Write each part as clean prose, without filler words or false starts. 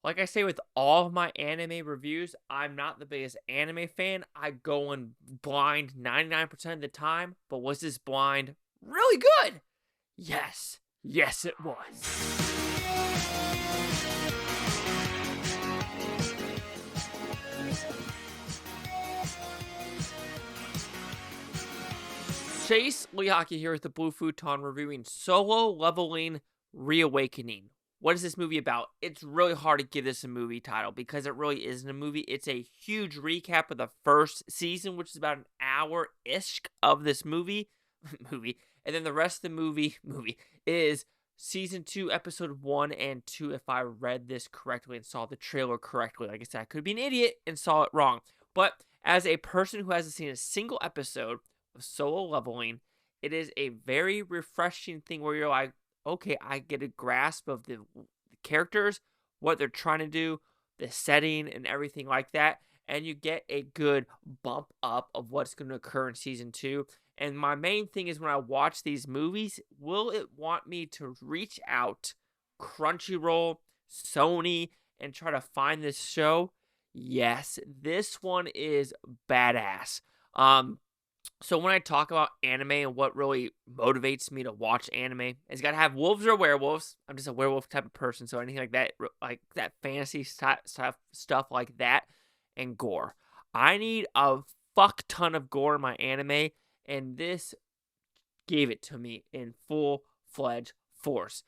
Like I say with all of my anime reviews, I'm not the biggest anime fan. I go in blind 99% of the time, but was this blind really good? Yes. Yes, it was. Chase Liaki here with the Blue Futon reviewing Solo Leveling ReAwakening. What is this movie about? It's really hard to give this a movie title because it really isn't a movie. It's a huge recap of the first season, which is about an hour-ish of this movie. And then the rest of the movie is season 2, episode 1 and 2, if I read this correctly and saw the trailer correctly. Like I said, I could be an idiot and saw it wrong. But as a person who hasn't seen a single episode of Solo Leveling, it is a very refreshing thing where you're like, okay, I get a grasp of the characters, what they're trying to do, the setting, and everything like that. And you get a good bump up of what's going to occur in season 2. And my main thing is when I watch these movies, will it want me to reach out Crunchyroll, Sony, and try to find this show? Yes, this one is badass. So when I talk about anime and what really motivates me to watch anime, it's got to have wolves or werewolves. I'm just a werewolf type of person, so anything like that fantasy stuff like that, and gore. I need a fuck ton of gore in my anime, and this gave it to me in full-fledged force.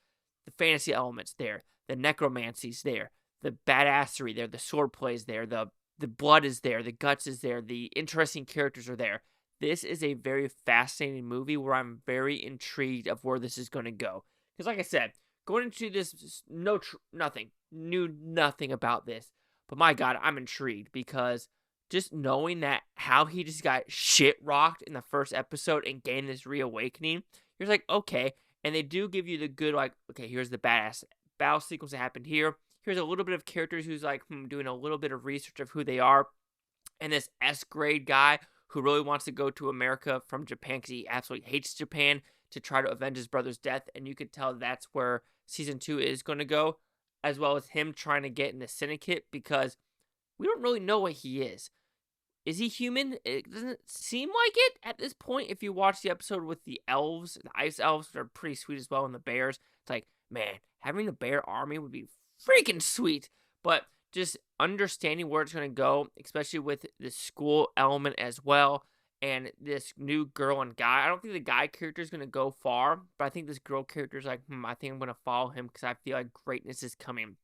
The fantasy elements there, the necromancy's there, the badassery there, the sword plays there, the blood is there, the guts is there, the interesting characters are there. This is a very fascinating movie where I'm very intrigued of where this is going to go. Because like I said, going into this, knew nothing about this. But my God, I'm intrigued because just knowing that how he just got shit rocked in the first episode and gained this reawakening, you're like, okay. And they do give you the good, like, okay, here's the badass battle sequence that happened here. Here's a little bit of characters who's like doing a little bit of research of who they are. And this S-grade guy who really wants to go to America from Japan because he absolutely hates Japan to try to avenge his brother's death. And you could tell that's where season 2 is going to go, as well as him trying to get in the syndicate because we don't really know what he is. Is he human? It doesn't seem like it at this point. If you watch the episode with the elves, the ice elves, which are pretty sweet as well, and the bears, it's like, man, having a bear army would be freaking sweet. But just understanding where it's going to go, especially with the school element as well, and this new girl and guy. I don't think the guy character is going to go far, but I think this girl character is like, I think I'm going to follow him because I feel like greatness is coming.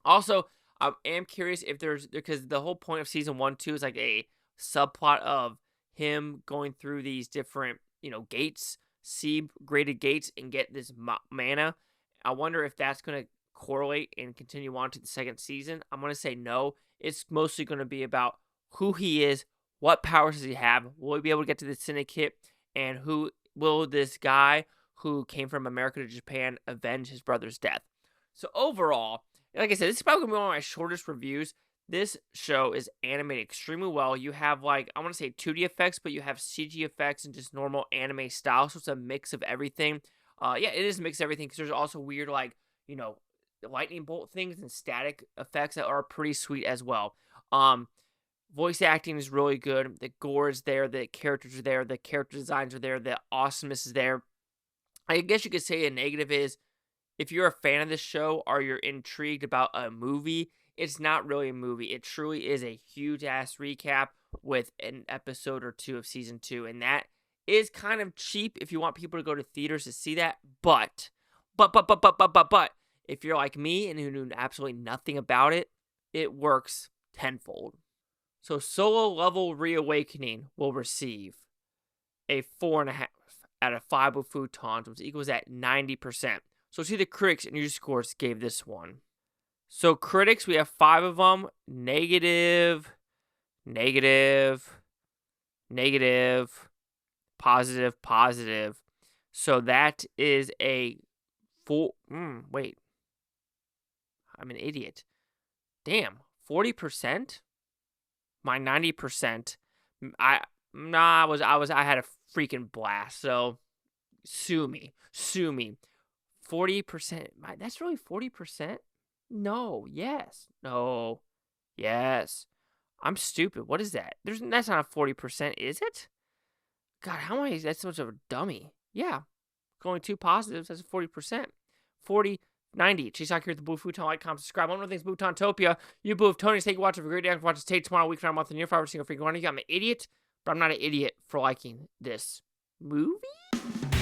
Also, I am curious if because the whole point of season 1, 2 is like a subplot of him going through these different, gates, graded gates, and get this mana. I wonder if that's going to correlate and continue on to the second season. I'm going to say no. It's mostly going to be about who he is, what powers does he have, will he be able to get to the syndicate, and who will this guy who came from America to Japan avenge his brother's death. So overall, like I said, this is probably going to be one of my shortest reviews. This show is animated extremely well. You have I want to say 2D effects, but you have CG effects and just normal anime style. So it's a mix of everything. Yeah, it is a mix of everything because there's also weird lightning bolt things and static effects that are pretty sweet as well. Voice acting is really good. The gore is there. The characters are there. The character designs are there. The awesomeness is there. I guess you could say a negative is if you're a fan of this show or you're intrigued about a movie, it's not really a movie. It truly is a huge-ass recap with an episode or 2 of season 2. And that is kind of cheap if you want people to go to theaters to see that. But, if you're like me and who knew absolutely nothing about it, it works tenfold. So Solo Level ReAwakening will receive a 4.5 out of 5 with futons, which equals at 90%. So see the critics and user scores gave this one. So critics, we have 5 of them. Negative, positive, positive. So that is a 4. Wait. I'm an idiot. Damn, 40%? My 90%. I had a freaking blast. So sue me. 40%. That's really 40%? No. Yes. No. Yes. I'm stupid. What is that? That's not a 40%, is it? God, how am I? That's so much of a dummy. Yeah. Only two positives. That's 40%. 40, 90. Chisaki here at the Blue Futon. Like, comment, subscribe. One more thing's Bhutontopia. You Blue of Tony. Thank you for watching. Have a great day. I'm watch this tomorrow, week, for a month, and year for every single freaking one. I'm an idiot, but I'm not an idiot for liking this movie.